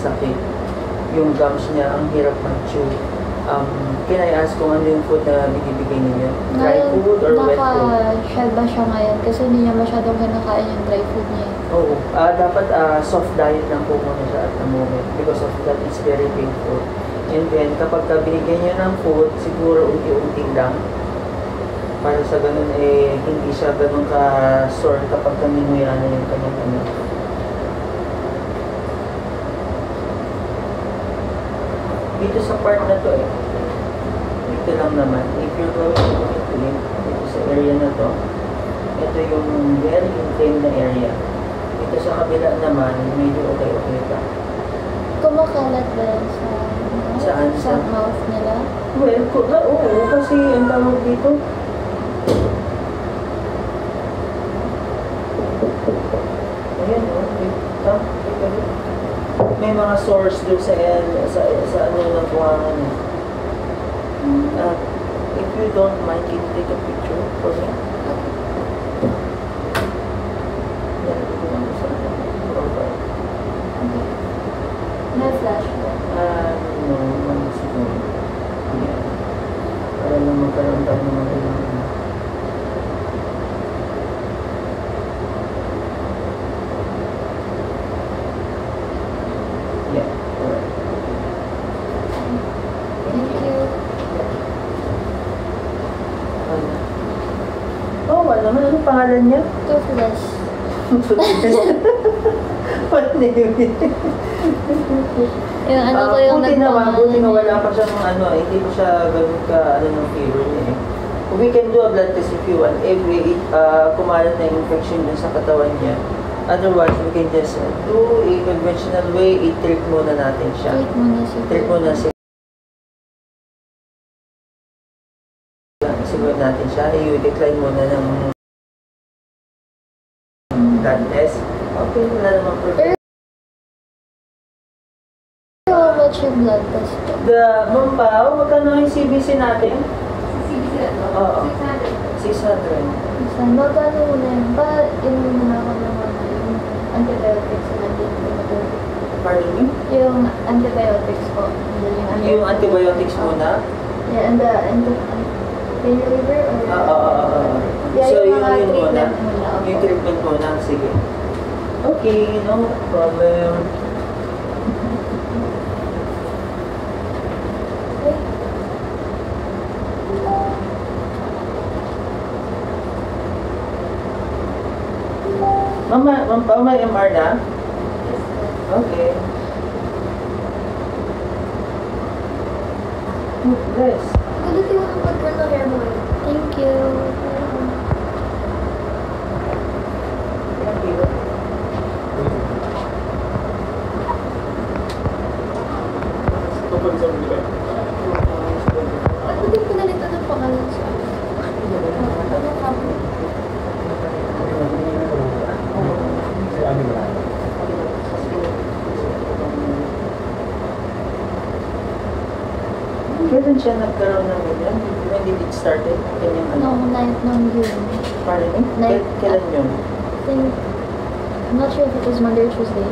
masakit. Yung gums niya, ang hirap mag-chew. Can I ask kung ano yung food na binibigay niyo? Dry food or wet food? Naka-shed ba siya ngayon? Kasi hindi niya masyadong kinakain yung dry food niya. Oo. Dapat soft diet lang po muna siya at the moment because of that is very painful. And then, kapag binigyan niyo ng food, siguro unti-unti lang. Para sa ganun, hindi siya ganun ka-sore kapag kaninguya na yung kanyang ano. Dito sa part na to dito lang naman, if you're going to clean, dito sa area na to, ito yung very inflamed na area. Dito sa kabila naman, medyo okay pa. Kumakalat ba Saan? Sa mouth nila? Well, oo, kasi ang tawag dito, ayan may mga source doon sa ano ng buwangan. If you don't mind, can you take a picture for me? Yan, ito lang sa profile. Okay. May flash ba? No, siguro. Yan. Para lang magkaroon tayo ng mga ilang. Ano pangalan niya? Toothless. What name? Yung ano ko yung buti na wala pa siya ng hindi ko siya ganun ka, ng fever niya We can do a blood test if you want. If kumalat na yung infection dun sa katawan niya. Otherwise, we can just do a conventional way, i-treat muna natin siya. Treat muna siya. Siguro natin siya, i-decline muna ng blood test. Okay, wala naman problem. How much yung blood test? Ma'am Pao, magkano yung CBC natin? CBC na to? Oo. 600. Magkano muna yun? Ba, inumin muna ako naman yung antibiotics na antibiotics. Pardon me? Yung antibiotics ko. Yung antibiotics muna? Yeah, and the pain reliever or? Yeah, so, yung mga yun muna. treatment muna. Yung treatment muna, sige. Okay, no problem. Ma'am Pao, may MR na? Okay. Bless. Gulit yung pag-burn ng hair mo. Thank you. Ba't hindi ko nalito ng pangalan siya? Kailan siya nagkaroon ng ganyan? When did it started? Kanyang ano? No, 9th ng June. Pardon me? Kailan yun? I'm not sure if it was Monday or Tuesday.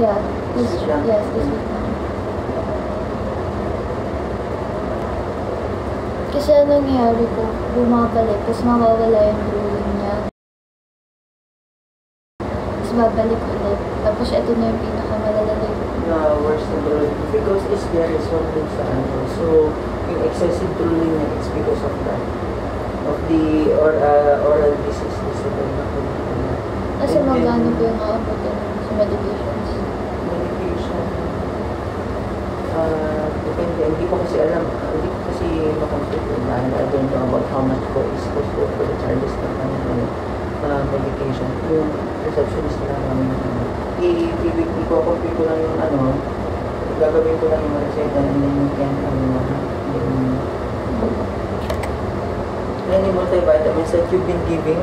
Yeah. This week now. Kasi anong nangyari ko, bumabalik, tapos mawawala yung drooling niya. Tapos babalik ulit. Tapos ito na yung pinakamalala na worse than drooling because it's very small din sa ano. So, yung excessive drooling niya, it's because of that. Of the oral disease sa pagkakot. Kasi magkano po yung aabutin sa medications? Medication? Depende. Hindi ko kasi alam. Hindi ko kasi makompute yun dahil I don't know about how much po is supposed to for the charges ng medication. Yung receptionist na namin i-compute ko lang yung gagawin ko lang yung reseta and then you can any multivitamins that you've been giving?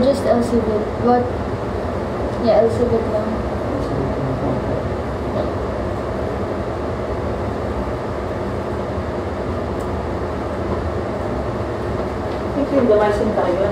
Just Elcivit. What? Yeah, Elcivit lang. Ito yung gamasin tayo.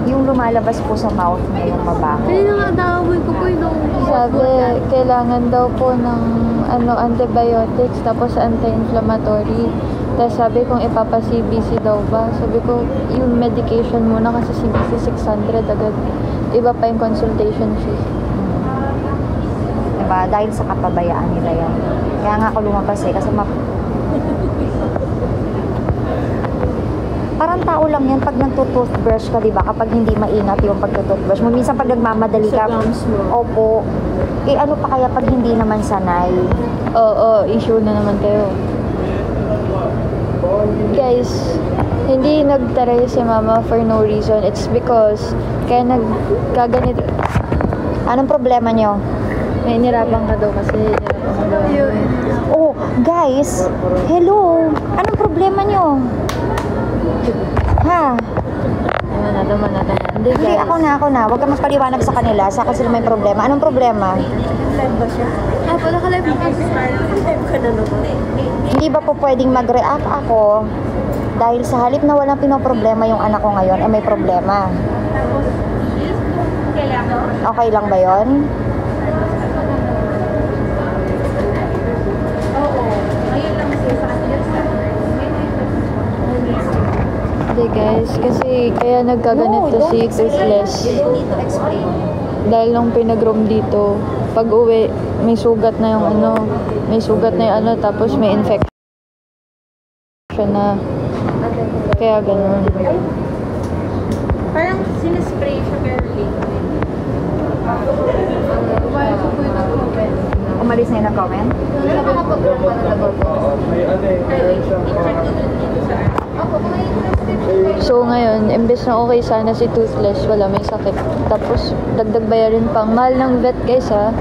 yung lumalabas po sa mouth niya, yung mabaho. Kaya nga naamoy ko po yung Sabi, kailangan daw po ng antibiotics, tapos anti-inflammatory. Tapos sabi kung ipapa-CBC daw ba. Sabi ko, yung medication muna kasi CBC 600 agad. Iba pa yung consultation fee. Diba? Dahil sa kapabayaan nila yan. Kaya nga ako lumabas kasi parang tao lang yan pag nagtutoothbrush ka, diba? Kapag hindi maingat yung pagtutoothbrush mo. Minsan pag nagmamadali ka, opo. Ano pa kaya pag hindi naman sanay? Oo, issue na naman kayo. Guys, hindi nagtaray si mama for no reason. It's because kaya nagkaganito. Anong problema nyo? May inirapan ka daw kasi. Oh, guys, hello. Anong problema nyo? Ha? Naman. Hindi, Hindi, guys. ako na. Huwag ka magpaliwanag sa kanila. Sa akin sila may problema. Anong problema? Live ba siya? nakalive po kasi. Live ka na naman. Hindi ba po pwedeng mag-react ako dahil sa halip na walang pinoproblema yung anak ko ngayon, may problema? Okay lang ba yon? Hindi guys, kasi kaya nagkaganito si Toothless. Dahil nung pinag-room dito, pag uwi, may sugat na yung tapos may infection na. Kaya ganun. Parang sinispray siya pero liquid. Kumaya ko po yung nag-comment. Umalis na yung na-comment? Sabi ko pag-room pa na nag-comment. I-check ko dun dito sa app. Opo, kung may So ngayon, imbes na okay sana si Toothless, wala, may sakit. Tapos dagdag bayarin pang mahal ng vet guys ha.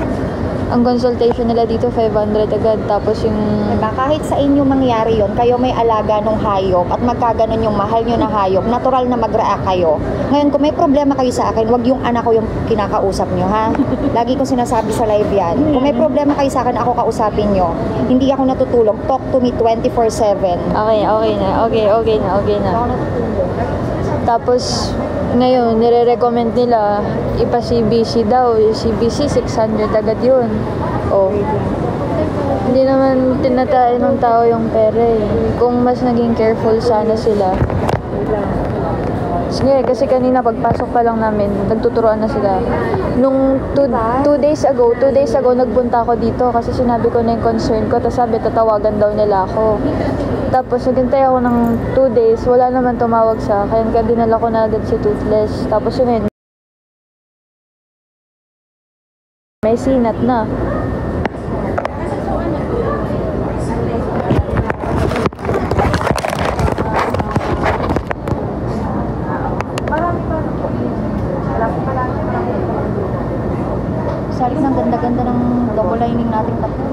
Ang consultation nila dito 500 agad. Tapos yung Diba? Kahit sa inyo mangyari yon, kayo may alaga nung hayop at magkaganon yung mahal nyo na hayop, natural na mag-react kayo. Ngayon, kung may problema kayo sa akin, wag yung anak ko yung kinakausap nyo, ha? Lagi ko sinasabi sa live yan. Kung may problema kayo sa akin, ako kausapin nyo. Hindi ako natutulog. Talk to me 24/7. okay na. Ako natutulog. Tapos ngayon, nire-recommend nila ipa-CBC daw. Yung CBC 600 agad yun. Oh. Hindi naman tinatay ng tao yung pera eh. Kung mas naging careful sana sila. Sige, kasi kanina pagpasok pa lang namin, nagtuturoan na sila. Nung 2 days ago, nagpunta ako dito kasi sinabi ko na yung concern ko. Tapos sabi, tatawagan daw nila ako. Tapos naghintay ako ng 2 days, wala naman tumawag sa akin. Kaya dinala ko na agad si Toothless. Tapos yun, may sinat na. Salit ng ganda-ganda ng double lining natin tatlo.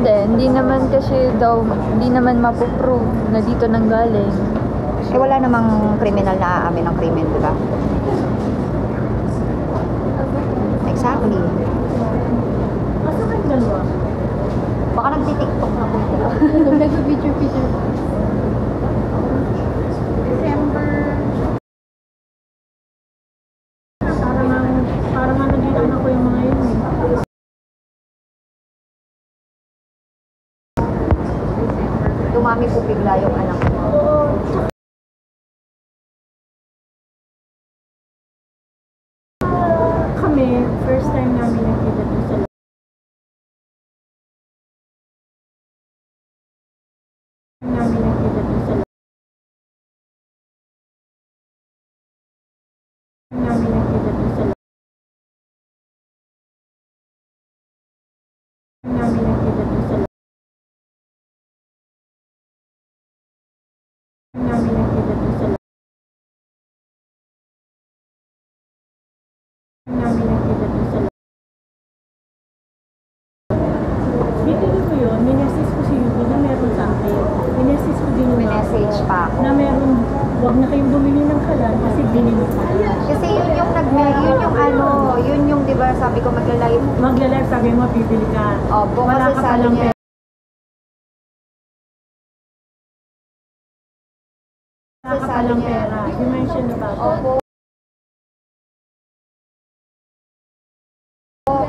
Hindi naman kasi daw, hindi naman mapoprove na dito nang galing. Eh, wala namang kriminal na aamin ng krimen, di ba? Exactly. Asa kayo dalawa? Baka nagtitiktok na po ito. Nag-picture. December. Parang naging anak ko yung mga yun eh. Dumami po bigla yung anak ko. Kami, first time namin nakita dun sa Dito ko yun, minessage ko si Yuki na meron sa akin. Minessage ko din yung May message pa ako. na meron, huwag na kayong bumili ng kalan kasi binili ko. Kasi yun yung yun yung 'di ba sabi ko magla-live. Magla-live sabi mo, bibili ka. Opo, Wala kasi ka sabi palang niya nakakapalang pera. You mentioned about that. Opo.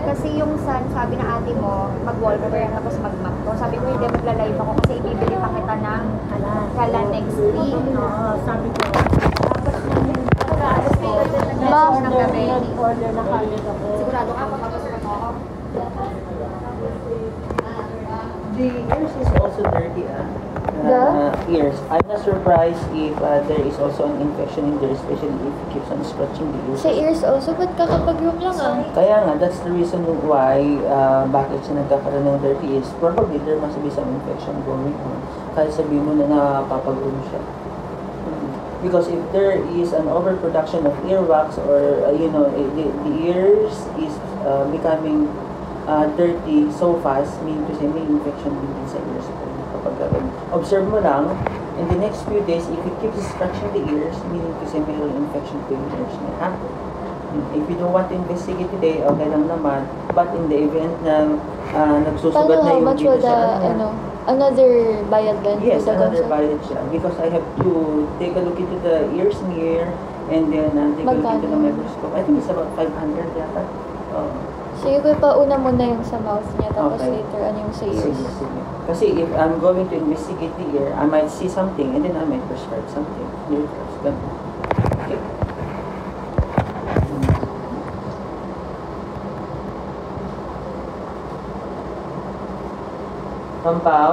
Kasi yung son, sabi na ate mo, mag-Walmart tapos mag-Mac to. Sabi ko, hindi, magla-live ako kasi ibibili pa kita ng kala next week. Oo, sabi ko. Ma, Nag-order na kagad ako. sigurado ka, papapasukan mo ako. The ears is also dirty, ears. I'm not surprised if there is also an infection in there, especially if it keeps on scratching the ears. Sa ears also, ba't kakapag-room lang ah? Kaya nga, that's the reason why bakit siya nagkakaroon ng dirty ears. Probably there must be some infection going on. Kaya sabihin mo na napapag-room siya. Because if there is an overproduction of earwax or, the ears is becoming dirty so fast, meaning to say may infection din sa ears. Kapag observe mo lang, in the next few days, if it keeps scratching the ears, meaning to say mayroong infection to yung ears niya, ha? If you don't want to investigate today, okay lang naman. But in the event na nagsusugat Paano, na how yung much dito will the, sa another bayad then? yes, for the another consult? valid siya. Because I have to take a look into the ears near and then take a look into the Magkano? microscope. I think it's about 500 yata. Sige, pauna muna yung sa mouth niya, tapos Okay. later ano yung sa Sige, ears. sige. Kasi if I'm going to investigate the ear, I might see something and then I might prescribe something. Near ears. Ganun. Okay. Pampaw,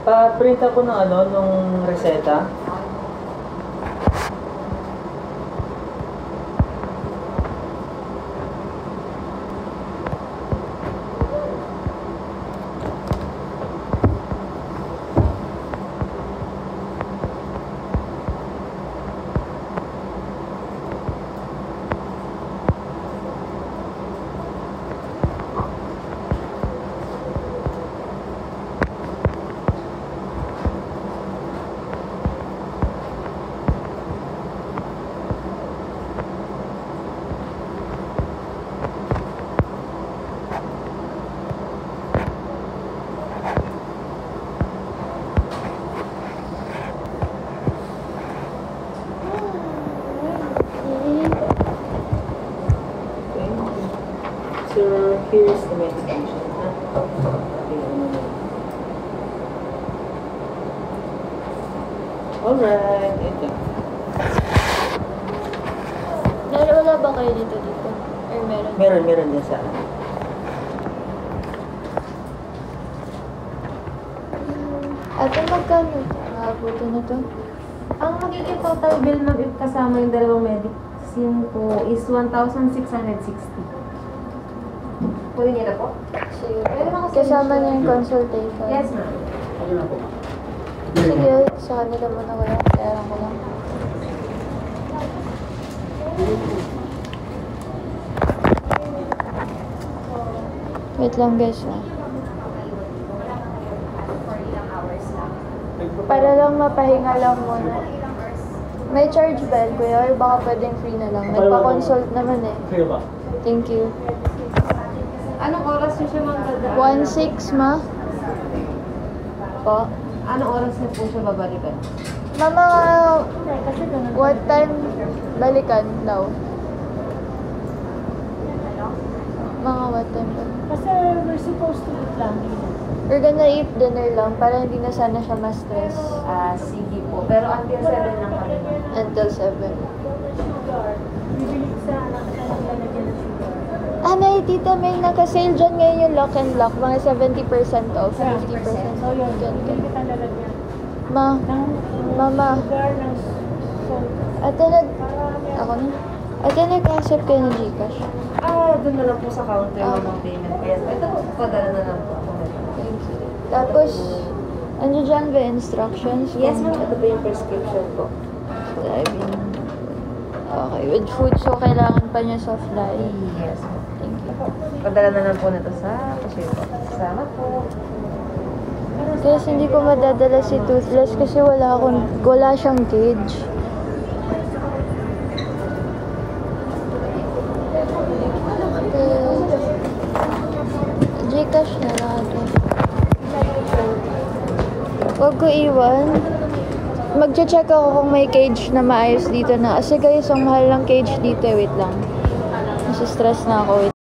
pa-print ako ng nung reseta. So here's the medication. Alright, ito. Wala ba kayo dito? Or meron? Meron din sa Ate, magkano? Abuto na to? Ang magiging total bill ma'am if kasama yung dalawang medicine po is 1,660. Pwede niya na po? Sige. Kasama na yung consultation. Yes ma'am. Sige, sa kanila muna ko lang. Kaya ko lang. Wait lang guys Para lang mapahinga lang muna. May charge bell kuya or baka pwedeng free na lang. Nagpa-consult naman eh. Free ba? Thank you. Anong oras niyo siya magdadaan? 1-6 ma? Po? Anong oras niyo po siya babalikan? Mama, what time balikan daw? Mga what time ba? Kasi we're supposed to eat lang. We're gonna eat dinner lang para hindi na sana siya ma-stress. Sige po. Pero until 7 lang kami. Until 7. Bibili sa anak na naglalagyan ng sugar. May tita, may naka-sale dyan ngayon yung lock and lock. Mga 70% off, 50%. So yun, Dyan, hindi dyan. kita lalagyan Ma, ng mama, sugar, ng salt. ate ako na. Ate nag-accept kayo ng Gcash. Doon na lang po sa counter ng payment. Yes, ito po, padala na lang po ako. Thank you. Tapos, ano dyan ba instructions? Yes, ma'am. Ito po yung prescription po. Driving. Okay, with food, so kailangan pa niya soft light. Yes, ma'am. Thank you. Padala na lang po nito sa cashier po. Salamat po. Kasi hindi ko madadala si Toothless kasi wala siyang cage. Gcash na lang ito. Huwag ko iwan. Magche-check ako kung may cage na maayos dito na. Kasi guys, ang mahal ng cage dito. Wait lang. Nasa-stress na ako. Wait.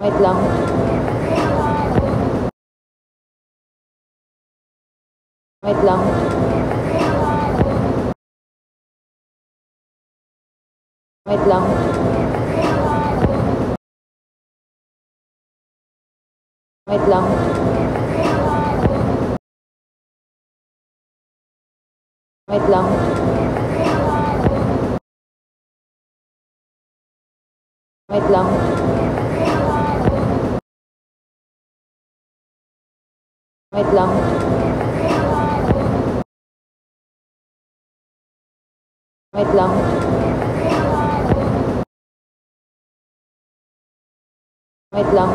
Wait lang. Wait lang. Wait lang. Wait lang. Wait lang. Wait lang. Wait lang. Wait lang. Wait lang.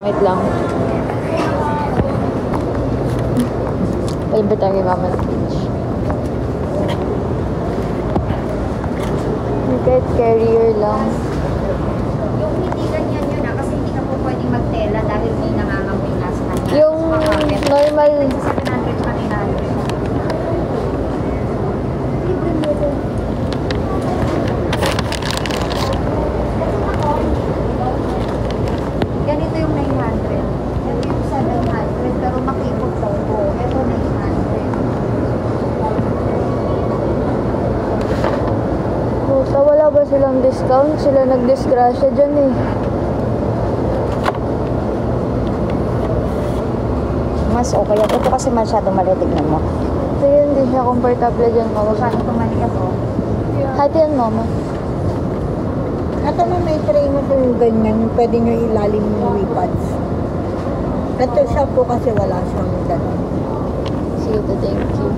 Wait lang. Pwede ba tayo mama ng beach? Kahit carrier lang. Yung hindi ganyan yun kasi hindi ka po pwedeng magtela dahil hindi nangangamoy nga sa kanya. Yung normal, Sa 700 pa 900. Ganito yung 900. Ito yung 700 pero makipot daw po. Ito 900. puta, wala ba silang discount? Sila nagdisgrasya dyan eh. Mas okay yan. Ito kasi masyado malitignan mo. So yun, hindi siya komportable dyan. Paano tumalikas oh? Hati yan, mama. At ano may tray mo itong ganyan, yung pwede nyo ilalim yung wipads. Ito siya po kasi wala siyang ganun. Sige, thank you.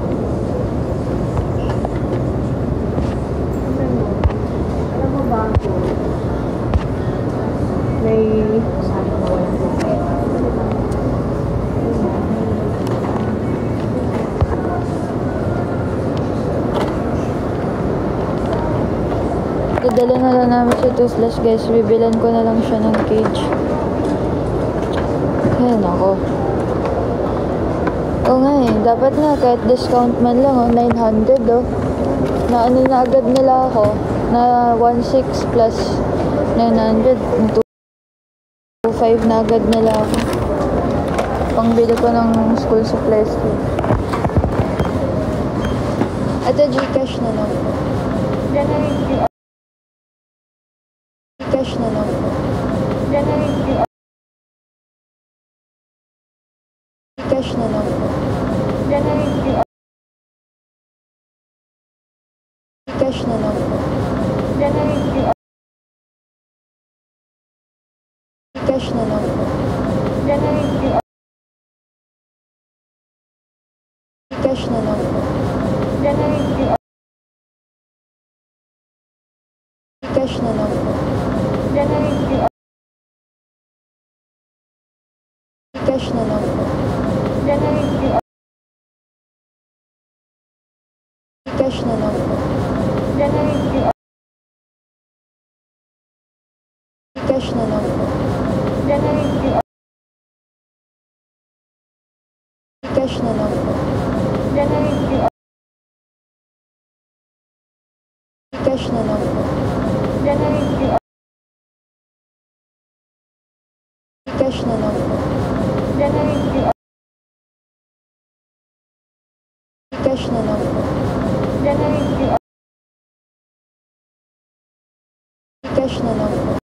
Alam mo ba ako? May Dadala na lang namin si Toothless guys. Bibilan ko na lang siya ng cage. Ayan ako. Oo nga eh. Dapat nga kahit discount man lang oh. 900 oh. Na ano na agad nila ako. Na 1.6 plus 900. 2.5 na agad nila ako. Pangbili ko ng school supplies ko. Ito Gcash na lang po. Gcash na lang po. Gcash na lang po. Gcash na lang po. Gcash na lang po. Gcash na lang po. Gcash na lang po. Gcash na lang po. Gcash na lang po. Gcash na lang po. Gcash na lang po. Cash na lang po. Cash na lang po. Cash na lang po. Cash na lang po.